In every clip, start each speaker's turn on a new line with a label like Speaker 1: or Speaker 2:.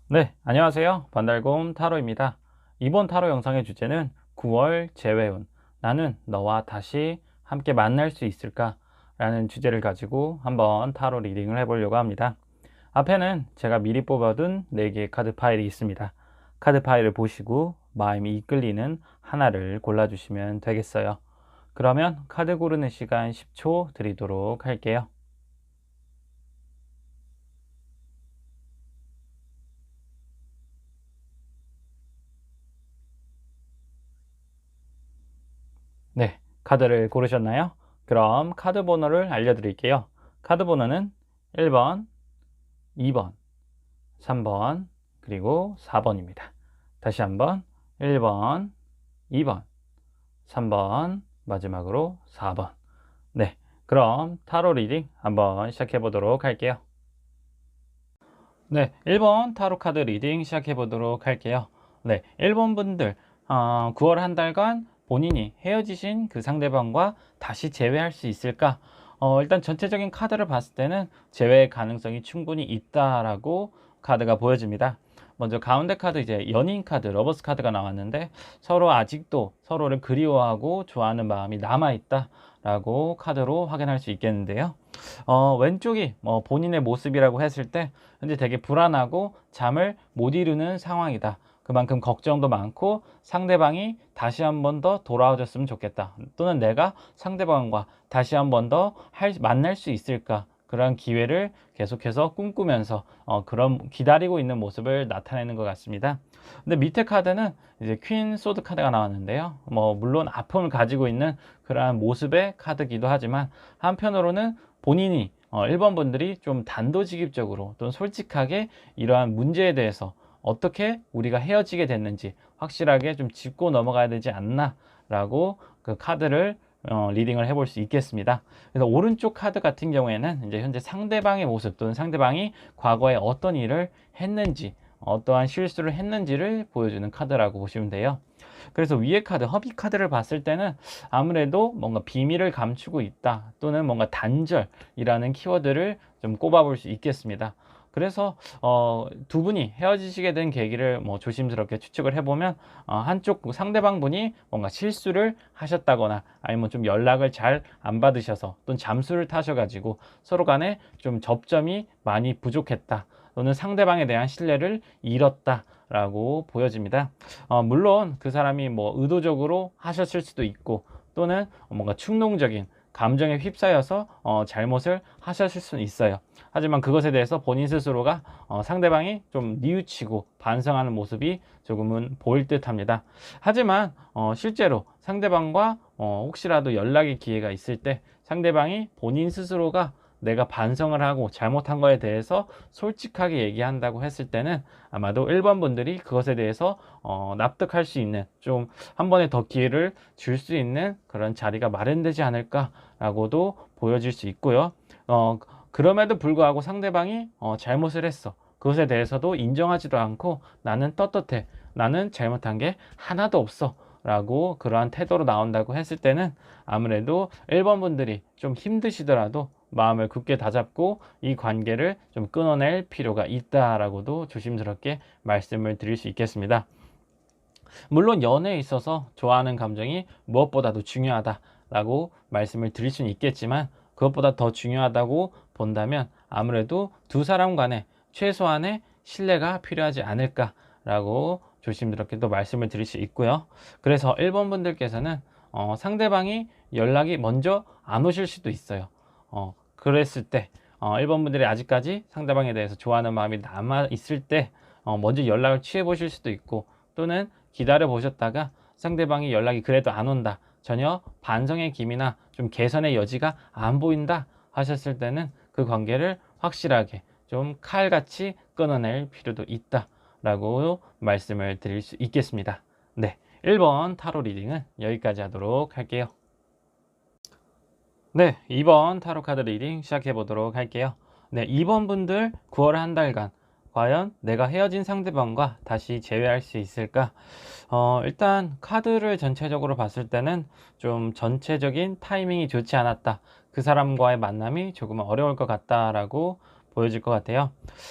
Speaker 1: 네, 안녕하세요. 반달곰 타로입니다. 이번 타로 영상의 주제는 9월 재회운, 나는 너와 다시 함께 만날 수 있을까? 라는 주제를 가지고 한번 타로 리딩을 해보려고 합니다. 앞에는 제가 미리 뽑아둔 4개의 카드 파일이 있습니다. 카드 파일을 보시고 마음이 이끌리는 하나를 골라주시면 되겠어요. 그러면 카드 고르는 시간 10초 드리도록 할게요. 네, 카드를 고르셨나요? 그럼 카드 번호를 알려드릴게요. 카드 번호는 1번, 2번, 3번, 그리고 4번입니다. 다시 한번 1번, 2번, 3번, 마지막으로 4번. 네, 그럼 타로 리딩 한번 시작해 보도록 할게요. 네, 1번 타로 카드 리딩 시작해 보도록 할게요. 네, 1번 분들 9월 한 달간 본인이 헤어지신 그 상대방과 다시 재회할 수 있을까? 일단 전체적인 카드를 봤을 때는 재회 가능성이 충분히 있다라고 카드가 보여집니다. 먼저 가운데 카드 이제 연인 카드, 러버스 카드가 나왔는데 서로 아직도 서로를 그리워하고 좋아하는 마음이 남아 있다라고 카드로 확인할 수 있겠는데요. 왼쪽이 본인의 모습이라고 했을 때 현재 되게 불안하고 잠을 못 이루는 상황이다. 그만큼 걱정도 많고 상대방이 다시 한 번 더 돌아와줬으면 좋겠다. 또는 내가 상대방과 다시 한 번 더 만날 수 있을까? 그런 기회를 계속해서 꿈꾸면서 그런 기다리고 있는 모습을 나타내는 것 같습니다. 근데 밑에 카드는 이제 퀸 소드 카드가 나왔는데요. 물론 아픔을 가지고 있는 그러한 모습의 카드기도 하지만 한편으로는 본인이 1번 분들이 좀 단도직입적으로 또는 솔직하게 이러한 문제에 대해서 어떻게 우리가 헤어지게 됐는지 확실하게 좀 짚고 넘어가야 되지 않나 라고 그 카드를 리딩을 해볼 수 있겠습니다. 그래서 오른쪽 카드 같은 경우에는 이제 현재 상대방의 모습 또는 상대방이 과거에 어떤 일을 했는지 어떠한 실수를 했는지를 보여주는 카드라고 보시면 돼요. 그래서 위에 카드, 허비 카드를 봤을 때는 아무래도 뭔가 비밀을 감추고 있다 또는 뭔가 단절이라는 키워드를 좀 꼽아볼 수 있겠습니다. 그래서 두 분이 헤어지시게 된 계기를 조심스럽게 추측을 해보면 한쪽 상대방 분이 뭔가 실수를 하셨다거나 아니면 좀 연락을 잘 안 받으셔서 또는 잠수를 타셔가지고 서로 간에 좀 접점이 많이 부족했다. 또는 상대방에 대한 신뢰를 잃었다라고 보여집니다. 물론 그 사람이 뭐 의도적으로 하셨을 수도 있고 또는 뭔가 충동적인 감정에 휩싸여서 잘못을 하셨을 수는 있어요. 하지만 그것에 대해서 본인 스스로가 상대방이 좀 뉘우치고 반성하는 모습이 조금은 보일 듯 합니다. 하지만 실제로 상대방과 혹시라도 연락의 기회가 있을 때 상대방이 본인 스스로가 내가 반성을 하고 잘못한 거에 대해서 솔직하게 얘기한다고 했을 때는 아마도 1번 분들이 그것에 대해서 납득할 수 있는, 좀 한 번에 더 기회를 줄 수 있는 그런 자리가 마련되지 않을까라고도 보여질 수 있고요. 그럼에도 불구하고 상대방이 잘못을 했어, 그것에 대해서도 인정하지도 않고 나는 떳떳해, 나는 잘못한 게 하나도 없어 라고 그러한 태도로 나온다고 했을 때는 아무래도 1번 분들이 좀 힘드시더라도 마음을 굳게 다잡고 이 관계를 좀 끊어낼 필요가 있다라고도 조심스럽게 말씀을 드릴 수 있겠습니다. 물론 연애에 있어서 좋아하는 감정이 무엇보다도 중요하다라고 말씀을 드릴 수는 있겠지만, 그것보다 더 중요하다고 본다면 아무래도 두 사람 간에 최소한의 신뢰가 필요하지 않을까라고 조심스럽게 또 말씀을 드릴 수 있고요. 그래서 1번 분들께서는 상대방이 연락이 먼저 안 오실 수도 있어요. 그랬을 때 1번 분들이 아직까지 상대방에 대해서 좋아하는 마음이 남아 있을 때 먼저 연락을 취해 보실 수도 있고, 또는 기다려 보셨다가 상대방이 연락이 그래도 안 온다, 전혀 반성의 기미나 좀 개선의 여지가 안 보인다 하셨을 때는 그 관계를 확실하게 좀 칼같이 끊어낼 필요도 있다 라고 말씀을 드릴 수 있겠습니다. 네, 1번 타로 리딩은 여기까지 하도록 할게요. 네, 2번 타로 카드 리딩 시작해 보도록 할게요. 네, 2번 분들 9월 한 달간 과연 내가 헤어진 상대방과 다시 재회할 수 있을까? 일단 카드를 전체적으로 봤을 때는 좀 전체적인 타이밍이 좋지 않았다, 그 사람과의 만남이 조금 어려울 것 같다라고 보여질 것 같아요.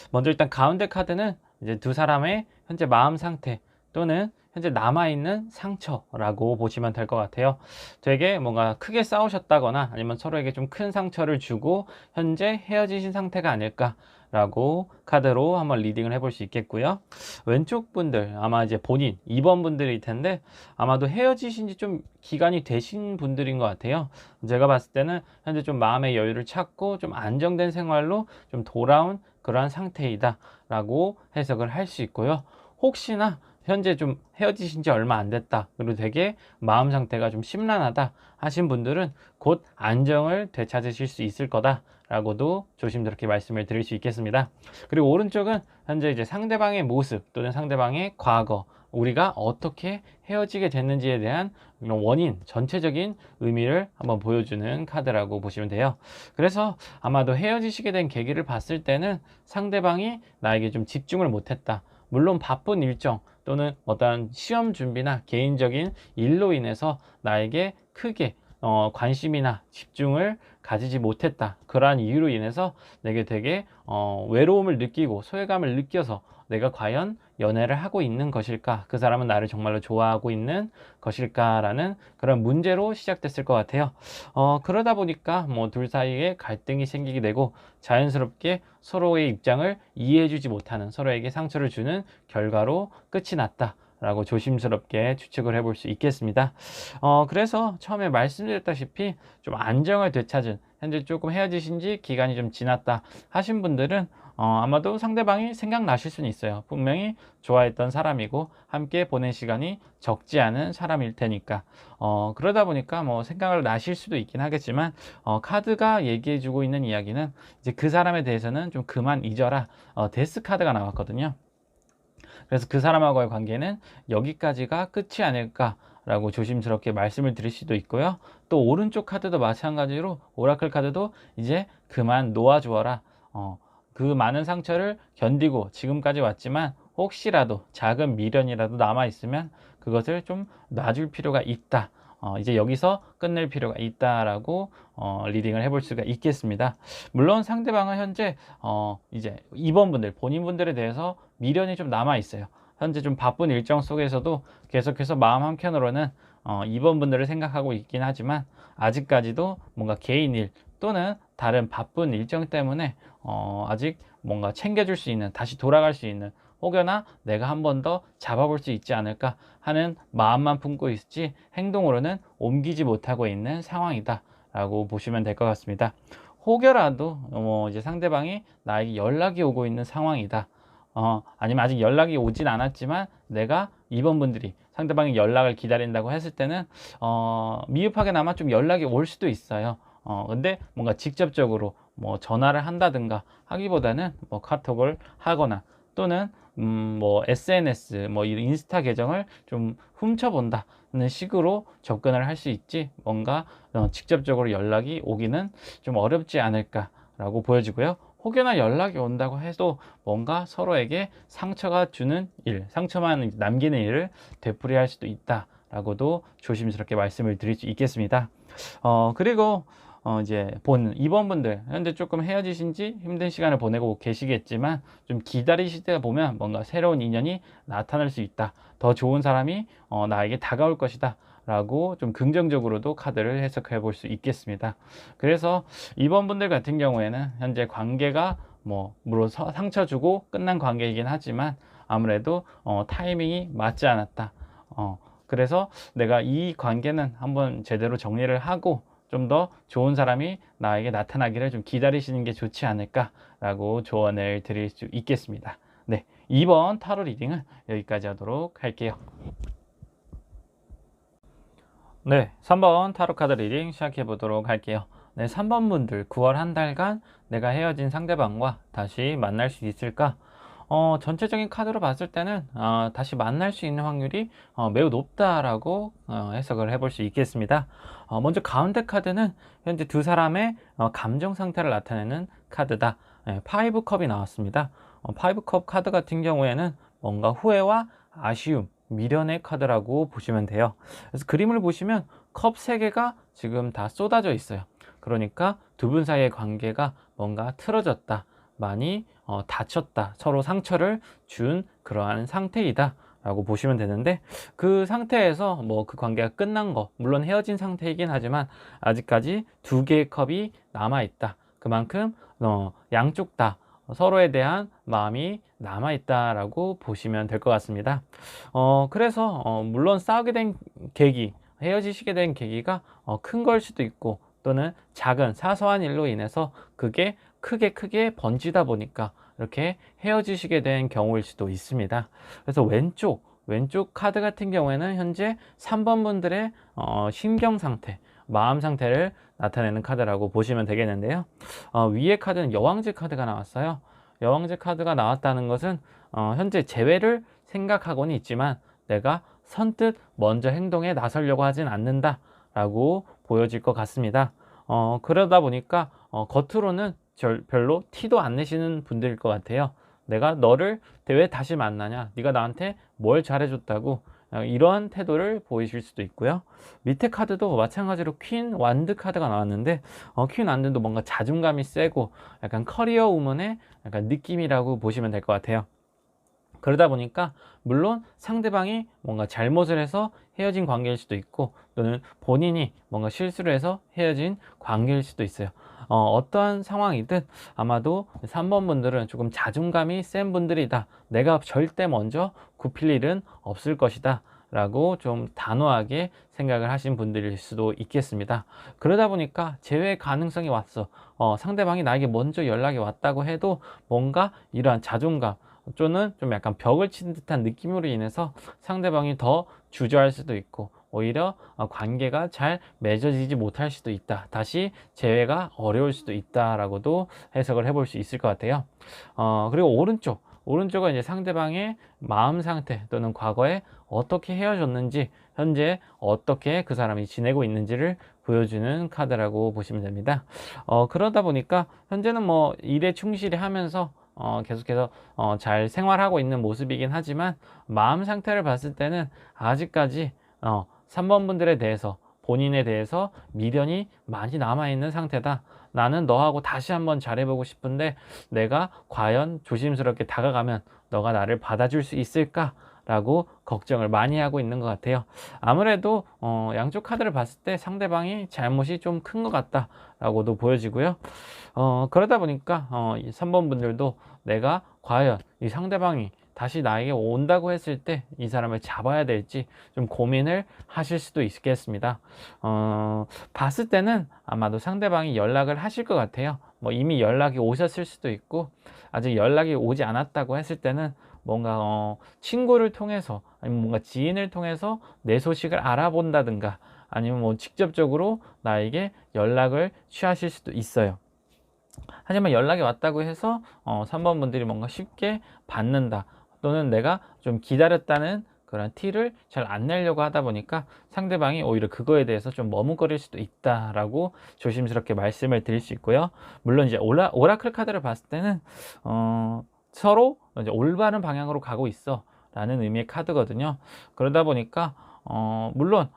Speaker 1: 먼저 일단 가운데 카드는 이제 두 사람의 현재 마음 상태 또는 현재 남아있는 상처라고 보시면 될 것 같아요. 되게 뭔가 크게 싸우셨다거나 아니면 서로에게 좀 큰 상처를 주고 현재 헤어지신 상태가 아닐까라고 카드로 한번 리딩을 해볼 수 있겠고요. 왼쪽 분들 아마 이제 본인 2번 분들일 텐데 아마도 헤어지신 지 좀 기간이 되신 분들인 것 같아요. 제가 봤을 때는 현재 좀 마음의 여유를 찾고 좀 안정된 생활로 좀 돌아온 그러한 상태이다 라고 해석을 할 수 있고요. 혹시나 현재 좀 헤어지신 지 얼마 안 됐다, 그리고 되게 마음 상태가 좀 심란하다 하신 분들은 곧 안정을 되찾으실 수 있을 거다 라고도 조심스럽게 말씀을 드릴 수 있겠습니다. 그리고 오른쪽은 현재 이제 상대방의 모습 또는 상대방의 과거, 우리가 어떻게 헤어지게 됐는지에 대한 원인, 전체적인 의미를 한번 보여주는 카드라고 보시면 돼요. 그래서 아마도 헤어지시게 된 계기를 봤을 때는 상대방이 나에게 좀 집중을 못했다, 물론 바쁜 일정 또는 어떤 시험 준비나 개인적인 일로 인해서 나에게 크게 관심이나 집중을 가지지 못했다, 그러한 이유로 인해서 내게 되게 외로움을 느끼고 소외감을 느껴서 내가 과연 연애를 하고 있는 것일까, 그 사람은 나를 정말로 좋아하고 있는 것일까 라는 그런 문제로 시작됐을 것 같아요. 그러다 보니까 뭐 둘 사이에 갈등이 생기게 되고 자연스럽게 서로의 입장을 이해해주지 못하는, 서로에게 상처를 주는 결과로 끝이 났다 라고 조심스럽게 추측을 해볼 수 있겠습니다. 그래서 처음에 말씀드렸다시피 좀 안정을 되찾은, 현재 조금 헤어지신 지 기간이 좀 지났다 하신 분들은 아마도 상대방이 생각나실 수는 있어요. 분명히 좋아했던 사람이고 함께 보낸 시간이 적지 않은 사람일 테니까 그러다 보니까 뭐 생각을 나실 수도 있긴 하겠지만 카드가 얘기해주고 있는 이야기는 이제 그 사람에 대해서는 좀 그만 잊어라, 데스 카드가 나왔거든요. 그래서 그 사람하고의 관계는 여기까지가 끝이 아닐까 라고 조심스럽게 말씀을 드릴 수도 있고요. 또 오른쪽 카드도 마찬가지로 오라클 카드도 이제 그만 놓아주어라, 그 많은 상처를 견디고 지금까지 왔지만 혹시라도 작은 미련이라도 남아있으면 그것을 좀 놔줄 필요가 있다, 이제 여기서 끝낼 필요가 있다라고 리딩을 해볼 수가 있겠습니다. 물론 상대방은 현재 이제 2번 분들, 본인 분들에 대해서 미련이 좀 남아 있어요. 현재 좀 바쁜 일정 속에서도 계속해서 마음 한켠으로는 2번 분들을 생각하고 있긴 하지만 아직까지도 뭔가 개인 일 또는 다른 바쁜 일정 때문에 아직 뭔가 챙겨줄 수 있는, 다시 돌아갈 수 있는, 혹여나 내가 한 번 더 잡아볼 수 있지 않을까 하는 마음만 품고 있지 행동으로는 옮기지 못하고 있는 상황이다 라고 보시면 될 것 같습니다. 혹여라도 이제 상대방이 나에게 연락이 오고 있는 상황이다, 아니면 아직 연락이 오진 않았지만 내가 2번 분들이 상대방이 연락을 기다린다고 했을 때는 미흡하게나마 좀 연락이 올 수도 있어요. 근데 뭔가 직접적으로 뭐 전화를 한다든가 하기보다는 뭐 카톡을 하거나 또는 뭐 SNS, 뭐 인스타 계정을 좀 훔쳐본다는 식으로 접근을 할 수 있지, 뭔가 직접적으로 연락이 오기는 좀 어렵지 않을까라고 보여지고요. 혹여나 연락이 온다고 해도 뭔가 서로에게 상처가 주는 일, 상처만 남기는 일을 되풀이할 수도 있다라고도 조심스럽게 말씀을 드릴 수 있겠습니다. 그리고 이제 2번 분들 현재 조금 헤어지신 지 힘든 시간을 보내고 계시겠지만 좀 기다리시다 보면 뭔가 새로운 인연이 나타날 수 있다, 더 좋은 사람이 나에게 다가올 것이다 라고 좀 긍정적으로도 카드를 해석해 볼 수 있겠습니다. 그래서 2번 분들 같은 경우에는 현재 관계가 물론 상처 주고 끝난 관계이긴 하지만 아무래도 타이밍이 맞지 않았다, 그래서 내가 이 관계는 한번 제대로 정리를 하고 좀 더 좋은 사람이 나에게 나타나기를 좀 기다리시는 게 좋지 않을까라고 조언을 드릴 수 있겠습니다. 네, 2번 타로 리딩은 여기까지 하도록 할게요. 네, 3번 타로 카드 리딩 시작해 보도록 할게요. 네, 3번 분들 9월 한 달간 내가 헤어진 상대방과 다시 만날 수 있을까? 전체적인 카드로 봤을 때는 다시 만날 수 있는 확률이 매우 높다라고 해석을 해볼 수 있겠습니다. 먼저 가운데 카드는 현재 두 사람의 감정 상태를 나타내는 카드다. 네, 파이브 컵이 나왔습니다. 파이브 컵 카드 같은 경우에는 뭔가 후회와 아쉬움, 미련의 카드라고 보시면 돼요. 그래서 그림을 보시면 컵 3개가 지금 다 쏟아져 있어요. 그러니까 두 분 사이의 관계가 뭔가 틀어졌다, 많이 다쳤다, 서로 상처를 준 그러한 상태이다 라고 보시면 되는데, 그 상태에서 그 관계가 끝난 거, 물론 헤어진 상태이긴 하지만 아직까지 2개의 컵이 남아 있다, 그만큼 양쪽 다 서로에 대한 마음이 남아 있다라고 보시면 될 것 같습니다. 그래서 물론 싸우게 된 계기, 헤어지시게 된 계기가 큰 걸 수도 있고 또는 작은 사소한 일로 인해서 그게 크게 번지다 보니까 이렇게 헤어지시게 된 경우일 수도 있습니다. 그래서 왼쪽 카드 같은 경우에는 현재 3번 분들의 심경 상태, 마음 상태를 나타내는 카드라고 보시면 되겠는데요. 위에 카드는 여왕제 카드가 나왔어요. 여왕제 카드가 나왔다는 것은 현재 재회를 생각하고는 있지만 내가 선뜻 먼저 행동에 나서려고 하진 않는다 라고 보여질 것 같습니다. 그러다 보니까 겉으로는 별로 티도 안 내시는 분들일 것 같아요. 내가 너를 왜 다시 만나냐, 네가 나한테 뭘 잘해줬다고, 이러한 태도를 보이실 수도 있고요. 밑에 카드도 마찬가지로 퀸 완드 카드가 나왔는데 퀸 완드도 뭔가 자존감이 세고 약간 커리어 우먼의 약간 느낌이라고 보시면 될 것 같아요. 그러다 보니까 물론 상대방이 뭔가 잘못을 해서 헤어진 관계일 수도 있고 또는 본인이 뭔가 실수를 해서 헤어진 관계일 수도 있어요. 어떠한 상황이든 아마도 3번 분들은 조금 자존감이 센 분들이다, 내가 절대 먼저 굽힐 일은 없을 것이다 라고 좀 단호하게 생각을 하신 분들일 수도 있겠습니다. 그러다 보니까 재회 가능성이 왔어, 상대방이 나에게 먼저 연락이 왔다고 해도 뭔가 이러한 자존감 또는 좀 약간 벽을 친 듯한 느낌으로 인해서 상대방이 더 주저할 수도 있고 오히려 관계가 잘 맺어지지 못할 수도 있다, 다시 재회가 어려울 수도 있다라고도 해석을 해볼 수 있을 것 같아요. 그리고 오른쪽은 이제 상대방의 마음 상태 또는 과거에 어떻게 헤어졌는지, 현재 어떻게 그 사람이 지내고 있는지를 보여주는 카드라고 보시면 됩니다. 그러다 보니까 현재는 일에 충실히 하면서 계속해서 잘 생활하고 있는 모습이긴 하지만 마음 상태를 봤을 때는 아직까지 3번 분들에 대해서, 본인에 대해서 미련이 많이 남아있는 상태다, 나는 너하고 다시 한번 잘해보고 싶은데 내가 과연 조심스럽게 다가가면 너가 나를 받아줄 수 있을까 라고 걱정을 많이 하고 있는 것 같아요. 아무래도 양쪽 카드를 봤을 때 상대방이 잘못이 좀 큰 것 같다 라고도 보여지고요. 그러다 보니까 이 3번 분들도 내가 과연 이 상대방이 다시 나에게 온다고 했을 때 이 사람을 잡아야 될지 좀 고민을 하실 수도 있겠습니다. 봤을 때는 아마도 상대방이 연락을 하실 것 같아요. 뭐 이미 연락이 오셨을 수도 있고, 아직 연락이 오지 않았다고 했을 때는 뭔가 친구를 통해서, 아니면 뭔가 지인을 통해서 내 소식을 알아본다든가, 아니면 뭐 직접적으로 나에게 연락을 취하실 수도 있어요. 하지만 연락이 왔다고 해서 3번 분들이 뭔가 쉽게 받는다, 또는 내가 좀 기다렸다는 그런 티를 잘 안 내려고 하다 보니까 상대방이 오히려 그거에 대해서 좀 머뭇거릴 수도 있다라고 조심스럽게 말씀을 드릴 수 있고요. 물론 이제 오라클 카드를 봤을 때는 서로 이제 올바른 방향으로 가고 있어 라는 의미의 카드거든요. 그러다 보니까 물론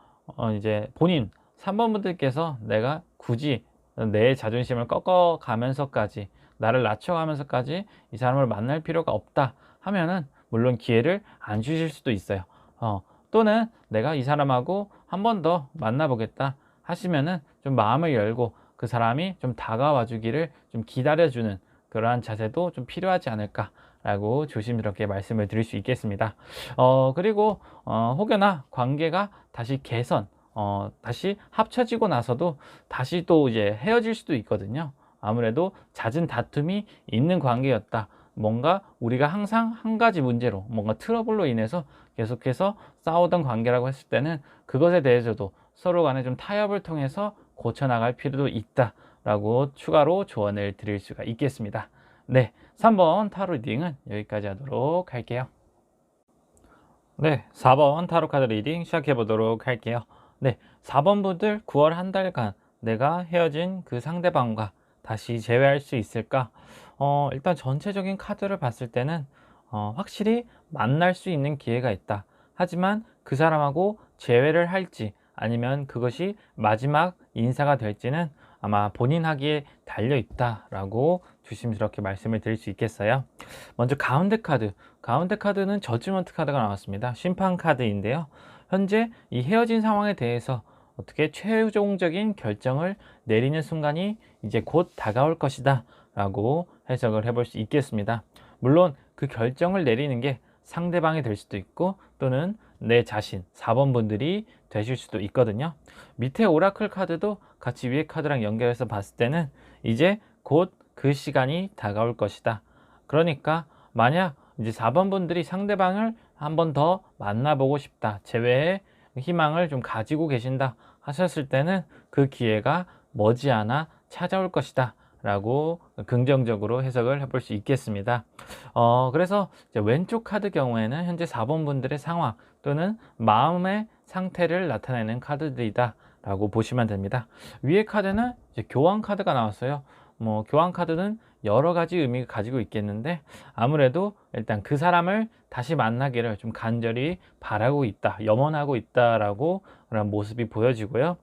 Speaker 1: 이제 본인 3번 분들께서 내가 굳이 내 자존심을 꺾어가면서까지, 나를 낮춰가면서까지 이 사람을 만날 필요가 없다 하면은 물론 기회를 안 주실 수도 있어요. 또는 내가 이 사람하고 한 번 더 만나보겠다 하시면은 좀 마음을 열고 그 사람이 좀 다가와 주기를 좀 기다려주는 그러한 자세도 좀 필요하지 않을까라고 조심스럽게 말씀을 드릴 수 있겠습니다. 그리고 혹여나 관계가 다시 다시 합쳐지고 나서도 다시 또 이제 헤어질 수도 있거든요. 아무래도 잦은 다툼이 있는 관계였다, 뭔가 우리가 항상 한 가지 문제로, 뭔가 트러블로 인해서 계속해서 싸우던 관계라고 했을 때는 그것에 대해서도 서로 간에 좀 타협을 통해서 고쳐나갈 필요도 있다라고 추가로 조언을 드릴 수가 있겠습니다. 네, 3번 타로 리딩은 여기까지 하도록 할게요. 네, 4번 타로 카드 리딩 시작해 보도록 할게요. 네, 4번 분들 9월 한 달간 내가 헤어진 그 상대방과 다시 재회할 수 있을까? 일단 전체적인 카드를 봤을 때는 확실히 만날 수 있는 기회가 있다. 하지만 그 사람하고 재회를 할지, 아니면 그것이 마지막 인사가 될지는 아마 본인 하기에 달려 있다라고 조심스럽게 말씀을 드릴 수 있겠어요. 먼저 가운데 카드는 저지먼트 카드가 나왔습니다. 심판 카드인데요. 현재 이 헤어진 상황에 대해서 어떻게 최종적인 결정을 내리는 순간이 이제 곧 다가올 것이다 라고 해석을 해볼 수 있겠습니다. 물론 그 결정을 내리는 게 상대방이 될 수도 있고, 또는 내 자신 4번 분들이 되실 수도 있거든요. 밑에 오라클 카드도 같이 위에 카드랑 연결해서 봤을 때는 이제 곧 그 시간이 다가올 것이다. 그러니까 만약 이제 4번 분들이 상대방을 한 번 더 만나보고 싶다, 재회의 희망을 좀 가지고 계신다 하셨을 때는 그 기회가 머지않아 찾아올 것이다 라고 긍정적으로 해석을 해볼 수 있겠습니다. 그래서 이제 왼쪽 카드 경우에는 현재 4번 분들의 상황 또는 마음의 상태를 나타내는 카드들이다 라고 보시면 됩니다. 위에 카드는 이제 교환 카드가 나왔어요. 뭐 교환 카드는 여러 가지 의미를 가지고 있겠는데, 아무래도 일단 그 사람을 다시 만나기를 좀 간절히 바라고 있다, 염원하고 있다라고 그런 모습이 보여지고요.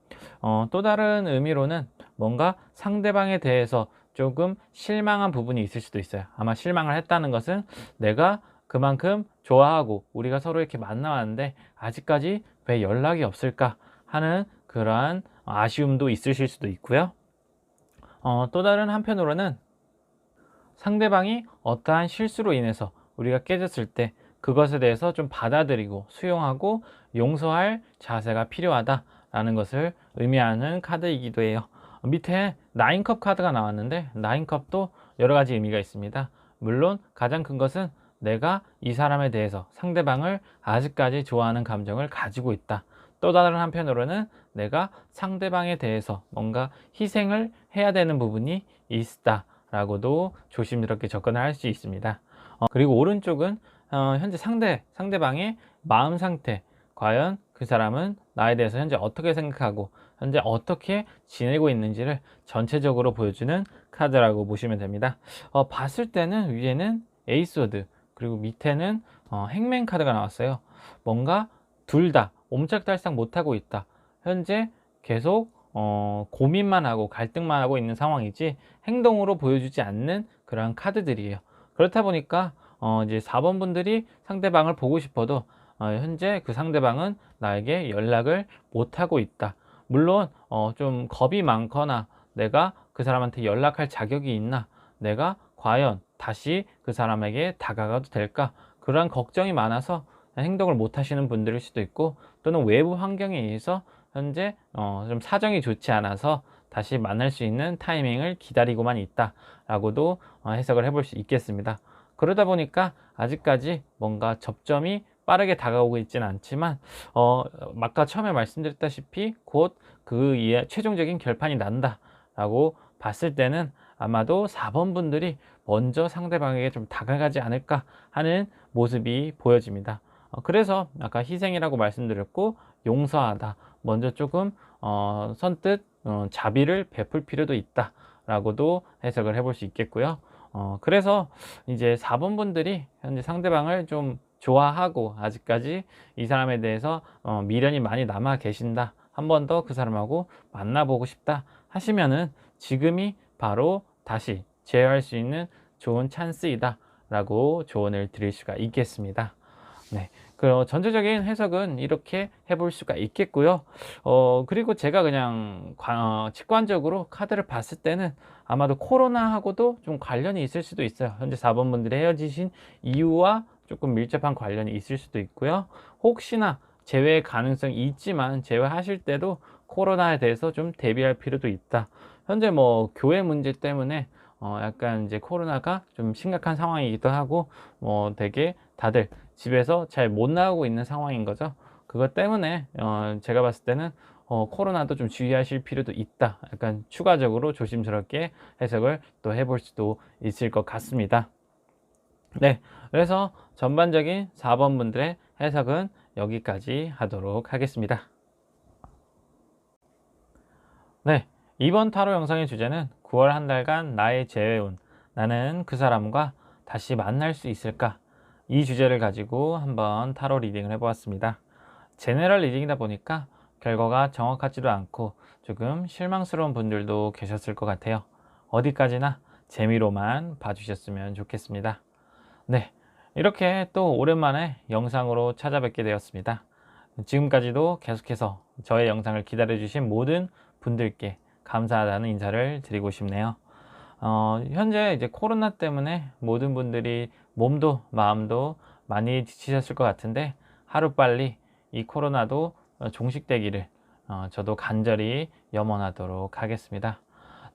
Speaker 1: 또 다른 의미로는 뭔가 상대방에 대해서 조금 실망한 부분이 있을 수도 있어요. 아마 실망을 했다는 것은 내가 그만큼 좋아하고 우리가 서로 이렇게 만나왔는데 아직까지 왜 연락이 없을까 하는 그러한 아쉬움도 있으실 수도 있고요. 또 다른 한편으로는 상대방이 어떠한 실수로 인해서 우리가 깨졌을 때 그것에 대해서 좀 받아들이고 수용하고 용서할 자세가 필요하다라는 것을 의미하는 카드이기도 해요. 밑에 9컵 카드가 나왔는데 9컵도 여러 가지 의미가 있습니다. 물론 가장 큰 것은 내가 이 사람에 대해서, 상대방을 아직까지 좋아하는 감정을 가지고 있다. 또 다른 한편으로는 내가 상대방에 대해서 뭔가 희생을 해야 되는 부분이 있다 라고도 조심스럽게 접근을 할 수 있습니다. 그리고 오른쪽은 현재 상대방의 마음 상태, 과연 그 사람은 나에 대해서 현재 어떻게 생각하고 현재 어떻게 지내고 있는지를 전체적으로 보여주는 카드라고 보시면 됩니다. 봤을 때는 위에는 에이스워드, 그리고 밑에는 행맨 카드가 나왔어요. 뭔가 둘 다 옴짝달싹 못하고 있다. 현재 계속 고민만 하고 갈등만 하고 있는 상황이지 행동으로 보여주지 않는 그러한 카드들이에요. 그렇다 보니까 이제 4번 분들이 상대방을 보고 싶어도 현재 그 상대방은 나에게 연락을 못 하고 있다. 물론 좀 겁이 많거나 내가 그 사람한테 연락할 자격이 있나? 내가 과연 다시 그 사람에게 다가가도 될까? 그러한 걱정이 많아서 행동을 못 하시는 분들일 수도 있고, 또는 외부 환경에 의해서 현재 좀 사정이 좋지 않아서 다시 만날 수 있는 타이밍을 기다리고만 있다라고도 해석을 해볼 수 있겠습니다. 그러다 보니까 아직까지 뭔가 접점이 빠르게 다가오고 있지는 않지만 아까 처음에 말씀드렸다시피 곧 그 최종적인 결판이 난다라고 봤을 때는 아마도 4번 분들이 먼저 상대방에게 좀 다가가지 않을까 하는 모습이 보여집니다. 그래서 아까 희생이라고 말씀드렸고, 용서하다, 먼저 조금 선뜻 자비를 베풀 필요도 있다 라고도 해석을 해볼 수 있겠고요. 그래서 이제 4번 분들이 현재 상대방을 좀 좋아하고 아직까지 이 사람에 대해서 미련이 많이 남아 계신다, 한 번 더 그 사람하고 만나보고 싶다 하시면은 지금이 바로 다시 재회할 수 있는 좋은 찬스이다 라고 조언을 드릴 수가 있겠습니다. 네, 그 전체적인 해석은 이렇게 해볼 수가 있겠고요. 그리고 제가 그냥 직관적으로 카드를 봤을 때는 아마도 코로나하고도 좀 관련이 있을 수도 있어요. 현재 4번 분들이 헤어지신 이유와 조금 밀접한 관련이 있을 수도 있고요. 혹시나 재회 가능성이 있지만 재회하실 때도 코로나에 대해서 좀 대비할 필요도 있다. 현재 뭐 교회 문제 때문에 약간 이제 코로나가 좀 심각한 상황이기도 하고, 되게 다들 집에서 잘 못 나오고 있는 상황인 거죠. 그것 때문에 제가 봤을 때는 코로나도 좀 주의하실 필요도 있다, 약간 추가적으로 조심스럽게 해석을 또 해볼 수도 있을 것 같습니다. 네, 그래서 전반적인 4번 분들의 해석은 여기까지 하도록 하겠습니다. 네, 이번 타로 영상의 주제는 9월 한 달간 나의 재회운, 나는 그 사람과 다시 만날 수 있을까? 이 주제를 가지고 한번 타로 리딩을 해보았습니다. 제네럴 리딩이다 보니까 결과가 정확하지도 않고 조금 실망스러운 분들도 계셨을 것 같아요. 어디까지나 재미로만 봐주셨으면 좋겠습니다. 네, 이렇게 또 오랜만에 영상으로 찾아뵙게 되었습니다. 지금까지도 계속해서 저의 영상을 기다려주신 모든 분들께 감사하다는 인사를 드리고 싶네요. 현재 이제 코로나 때문에 모든 분들이 몸도 마음도 많이 지치셨을 것 같은데, 하루빨리 이 코로나도 종식되기를 저도 간절히 염원하도록 하겠습니다.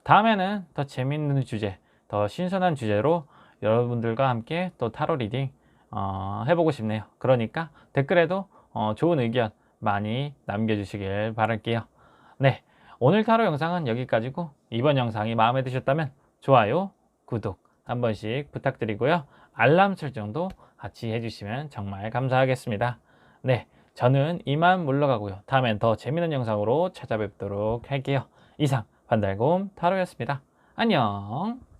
Speaker 1: 다음에는 더 재밌는 주제, 더 신선한 주제로 여러분들과 함께 또 타로 리딩 해보고 싶네요. 그러니까 댓글에도 좋은 의견 많이 남겨주시길 바랄게요. 네, 오늘 타로 영상은 여기까지고, 이번 영상이 마음에 드셨다면 좋아요, 구독 한 번씩 부탁드리고요. 알람 설정도 같이 해주시면 정말 감사하겠습니다. 네, 저는 이만 물러가고요. 다음엔 더 재밌는 영상으로 찾아뵙도록 할게요. 이상 반달곰 타로였습니다. 안녕.